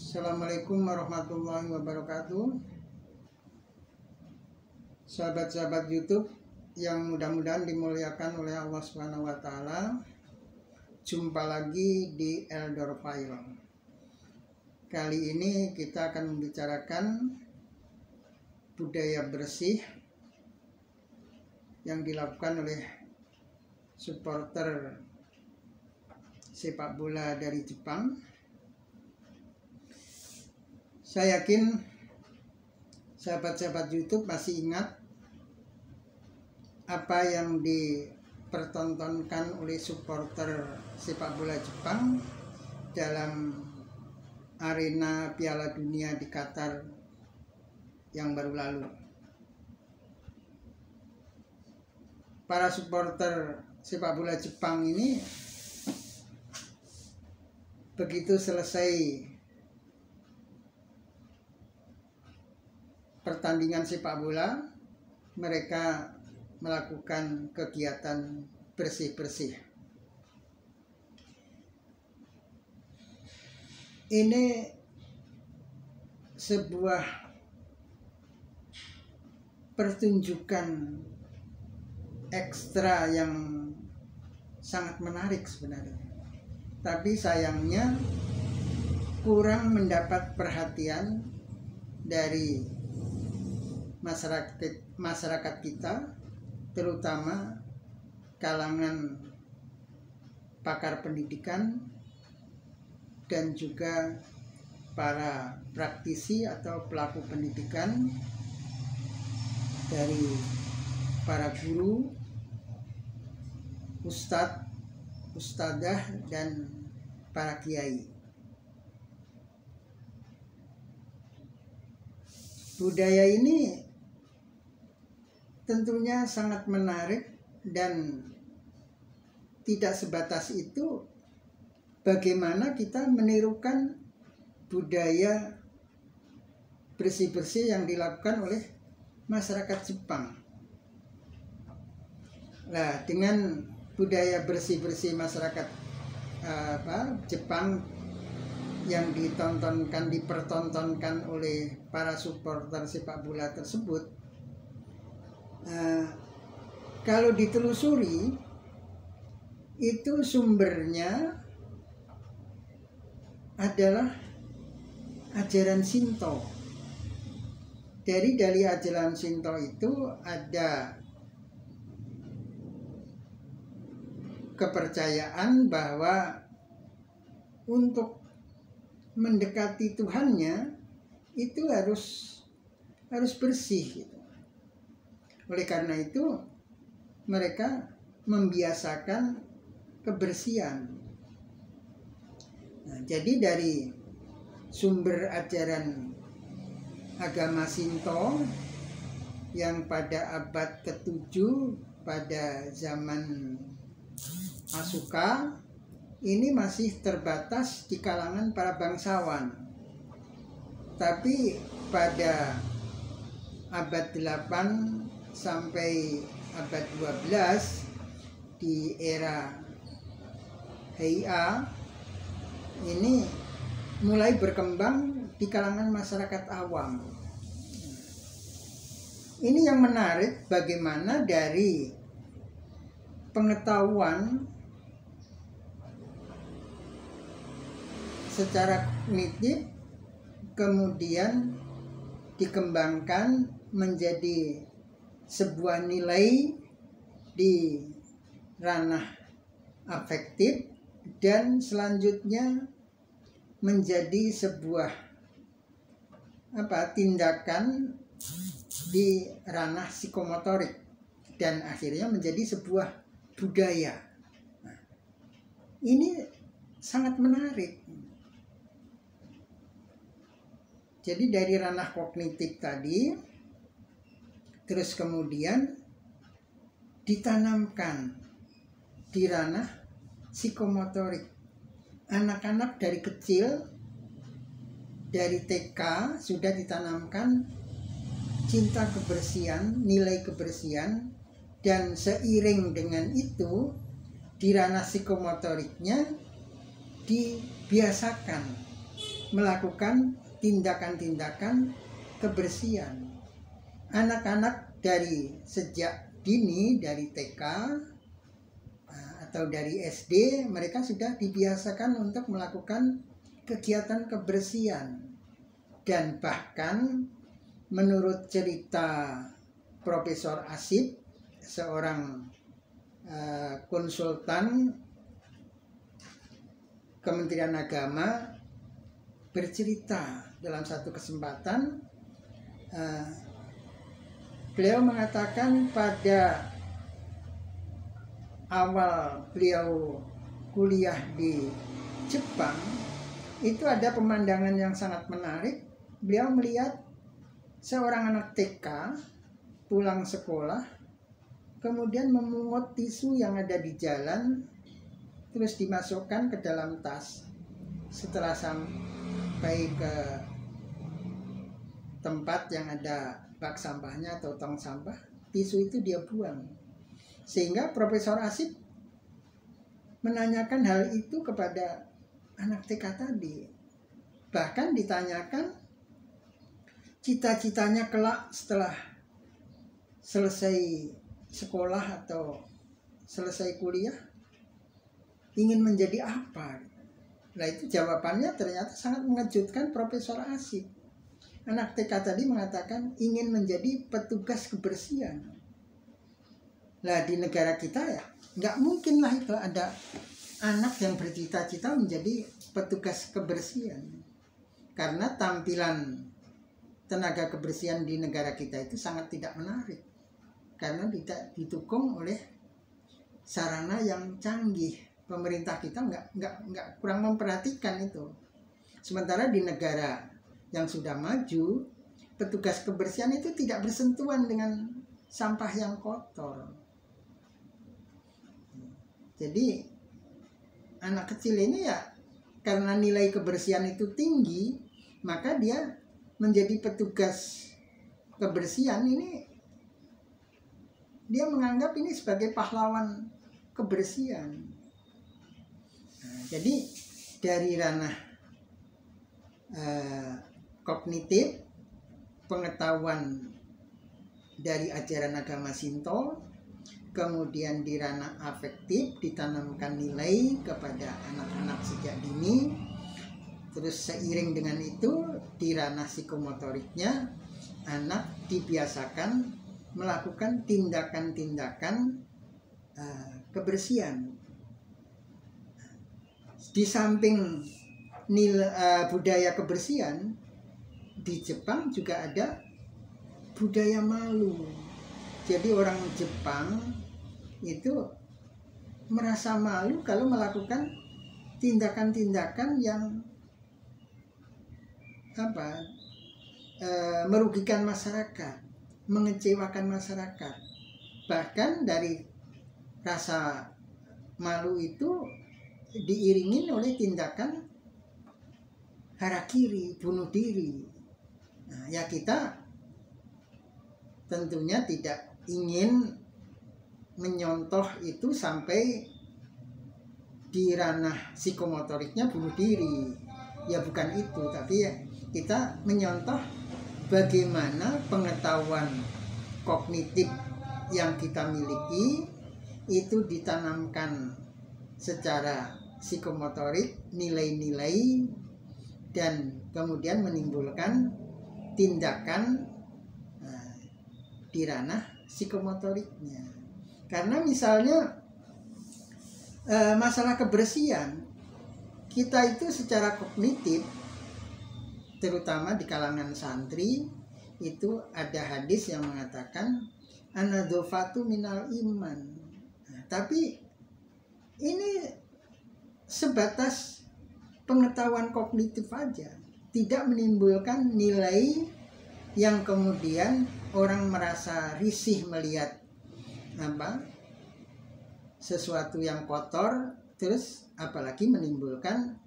Assalamualaikum warahmatullahi wabarakatuh. Sahabat-sahabat YouTube yang mudah-mudahan dimuliakan oleh Allah Subhanahu wa taala. Jumpa lagi di Eldor File. Kali ini kita akan membicarakan budaya bersih yang dilakukan oleh supporter sepak bola dari Jepang. Saya yakin sahabat-sahabat YouTube masih ingat apa yang dipertontonkan oleh supporter sepak bola Jepang dalam arena Piala Dunia di Qatar yang baru lalu. Para supporter sepak bola Jepang ini begitu selesai pertandingan sepak bola, mereka melakukan kegiatan bersih-bersih. Ini sebuah pertunjukan ekstra yang sangat menarik sebenarnya. Tapi sayangnya kurang mendapat perhatian dari masyarakat kita, terutama kalangan pakar pendidikan dan juga para praktisi atau pelaku pendidikan, dari para guru, ustadz, ustadzah, dan para kiai. Budaya ini tentunya sangat menarik, dan tidak sebatas itu, bagaimana kita menirukan budaya bersih-bersih yang dilakukan oleh masyarakat Jepang. Nah, dengan budaya bersih-bersih masyarakat Jepang yang dipertontonkan oleh para supporter sepak bola tersebut, kalau ditelusuri, itu sumbernya adalah ajaran Shinto. Dari ajaran Shinto itu ada kepercayaan bahwa untuk mendekati Tuhannya itu harus bersih gitu. Oleh karena itu mereka membiasakan kebersihan. Nah, jadi dari sumber ajaran agama Shinto yang pada abad ke-7 pada zaman Asuka ini masih terbatas di kalangan para bangsawan. Tapi pada abad 8 sampai abad 12 di era Heian ini mulai berkembang di kalangan masyarakat awam. Ini yang menarik, bagaimana dari pengetahuan secara kognitif kemudian dikembangkan menjadi sebuah nilai di ranah afektif, dan selanjutnya menjadi sebuah tindakan di ranah psikomotorik, dan akhirnya menjadi sebuah budaya. Nah, ini sangat menarik. Jadi dari ranah kognitif tadi, terus kemudian ditanamkan di ranah psikomotorik. Anak-anak dari kecil, dari TK sudah ditanamkan cinta kebersihan, nilai kebersihan, dan seiring dengan itu di ranah psikomotoriknya dibiasakan melakukan tindakan-tindakan kebersihan. Anak-anak dari sejak dini, dari TK atau dari SD, mereka sudah dibiasakan untuk melakukan kegiatan kebersihan. Dan bahkan menurut cerita Profesor Asip, seorang konsultan Kementerian Agama, bercerita dalam satu kesempatan, beliau mengatakan pada awal beliau kuliah di Jepang, itu ada pemandangan yang sangat menarik. Beliau melihat seorang anak TK pulang sekolah, kemudian memungut tisu yang ada di jalan, terus dimasukkan ke dalam tas. Setelah sampai ke tempat yang ada bak sampahnya atau tong sampah, tisu itu dia buang. Sehingga Profesor Asip menanyakan hal itu kepada anak TK tadi. Bahkan ditanyakan cita-citanya kelak setelah selesai sekolah atau selesai kuliah, ingin menjadi apa? Nah, itu jawabannya ternyata sangat mengejutkan Profesor Asip. Anak TK tadi mengatakan ingin menjadi petugas kebersihan. Nah, di negara kita ya nggak mungkin lah itu ada anak yang bercita-cita menjadi petugas kebersihan. Karena tampilan tenaga kebersihan di negara kita itu sangat tidak menarik. Karena tidak didukung oleh sarana yang canggih. Pemerintah kita nggak kurang memperhatikan itu. Sementara di negara yang sudah maju, petugas kebersihan itu tidak bersentuhan dengan sampah yang kotor. Jadi anak kecil ini ya karena nilai kebersihan itu tinggi, maka dia menjadi petugas kebersihan ini, dia menganggap ini sebagai pahlawan kebersihan. Nah, jadi dari ranah kognitif, pengetahuan dari ajaran agama Shinto, kemudian di ranah afektif ditanamkan nilai kepada anak-anak sejak dini. Terus seiring dengan itu di ranah psikomotoriknya, anak dibiasakan melakukan tindakan-tindakan kebersihan. Di samping budaya kebersihan, di Jepang juga ada budaya malu. Jadi orang Jepang itu merasa malu kalau melakukan tindakan-tindakan yang merugikan masyarakat, mengecewakan masyarakat. Bahkan dari rasa malu itu diiringi oleh tindakan harakiri, bunuh diri. Nah, ya kita tentunya tidak ingin menyontoh itu sampai di ranah psikomotoriknya bunuh diri. Ya bukan itu, tapi ya kita menyontoh bagaimana pengetahuan kognitif yang kita miliki itu ditanamkan secara psikomotorik, nilai-nilai, dan kemudian menimbulkan tindakan di ranah psikomotoriknya. Karena misalnya masalah kebersihan, kita itu secara kognitif, terutama di kalangan santri, itu ada hadis yang mengatakan an-nadzafatu minal iman. Nah, tapi ini sebatas pengetahuan kognitif aja, tidak menimbulkan nilai yang kemudian orang merasa risih melihat sesuatu yang kotor, terus apalagi menimbulkan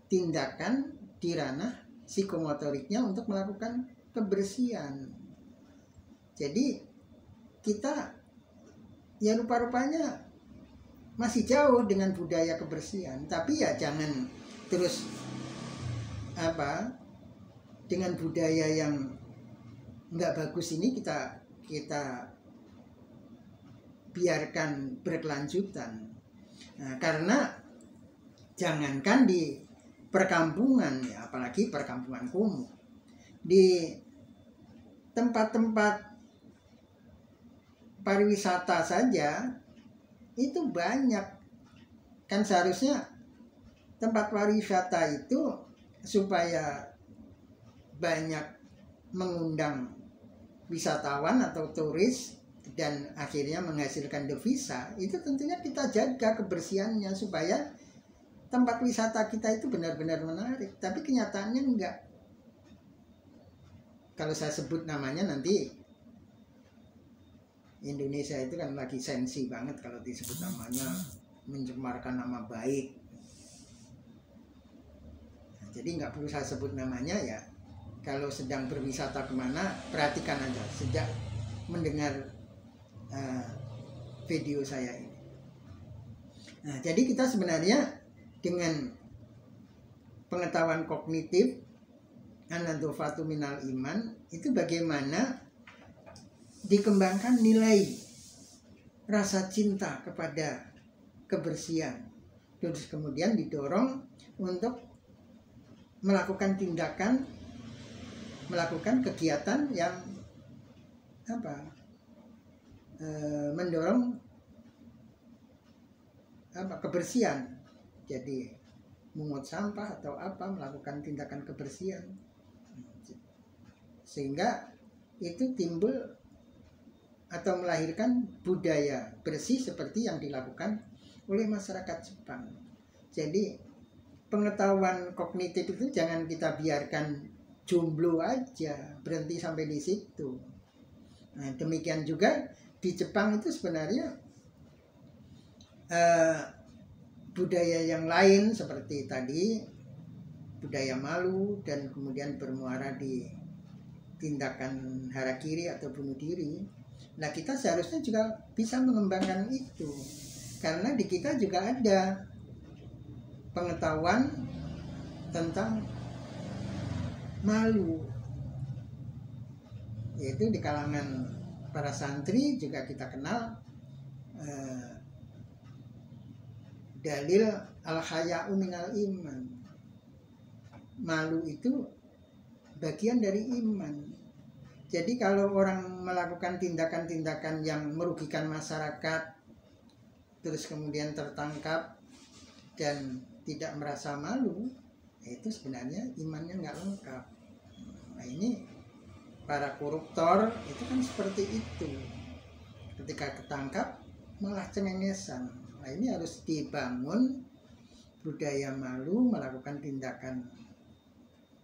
tindakan di ranah psikomotoriknya untuk melakukan kebersihan. Jadi kita ya rupa-rupanya masih jauh dengan budaya kebersihan, tapi ya jangan terus dengan budaya yang nggak bagus ini kita biarkan berkelanjutan. Nah, karena jangankan di perkampungan ya, apalagi perkampungan kumuh, di tempat-tempat pariwisata saja itu banyak. Kan seharusnya tempat pariwisata itu supaya banyak mengundang wisatawan atau turis dan akhirnya menghasilkan devisa, itu tentunya kita jaga kebersihannya supaya tempat wisata kita itu benar-benar menarik. Tapi kenyataannya enggak. Kalau saya sebut namanya nanti Indonesia itu kan lagi sensi banget kalau disebut namanya, mencemarkan nama baik. Nah, jadi nggak perlu saya sebut namanya ya. Kalau sedang berwisata kemana, perhatikan aja sejak mendengar video saya ini. Nah, jadi kita sebenarnya dengan pengetahuan kognitif an-nadhafatu minal iman itu bagaimana dikembangkan nilai rasa cinta kepada kebersihan, terus kemudian didorong untuk melakukan tindakan, melakukan kegiatan yang mendorong kebersihan. Jadi mungut sampah atau melakukan tindakan kebersihan, sehingga itu timbul atau melahirkan budaya bersih seperti yang dilakukan oleh masyarakat Jepang. Jadi pengetahuan kognitif itu jangan kita biarkan jomblo aja, berhenti sampai di situ. Nah, demikian juga di Jepang itu sebenarnya budaya yang lain seperti tadi budaya malu dan kemudian bermuara di tindakan harakiri atau bunuh diri. Nah, kita seharusnya juga bisa mengembangkan itu, karena di kita juga ada pengetahuan tentang malu, yaitu di kalangan para santri juga kita kenal dalil al-haya'u minal iman. Malu itu bagian dari iman. Jadi kalau orang melakukan tindakan-tindakan yang merugikan masyarakat, terus kemudian tertangkap dan tidak merasa malu, itu sebenarnya imannya nggak lengkap. Nah, ini para koruptor itu kan seperti itu. Ketika ketangkap malah cengengesan. Nah, ini harus dibangun budaya malu, melakukan tindakan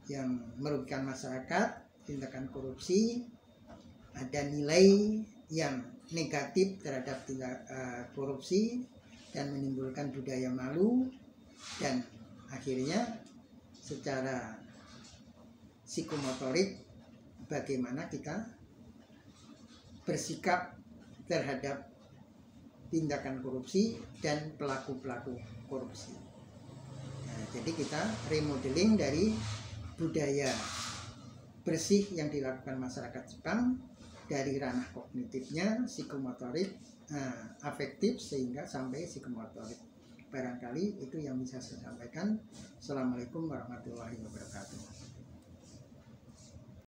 yang merugikan masyarakat, tindakan korupsi, ada nilai yang negatif terhadap korupsi dan menimbulkan budaya malu, dan akhirnya secara psikomotorik bagaimana kita bersikap terhadap tindakan korupsi dan pelaku-pelaku korupsi. Nah, jadi kita remodeling dari budaya bersih yang dilakukan masyarakat Jepang dari ranah kognitifnya, psikomotorik, afektif sehingga sampai psikomotorik. Barangkali itu yang bisa saya sampaikan. Assalamualaikum warahmatullahi wabarakatuh.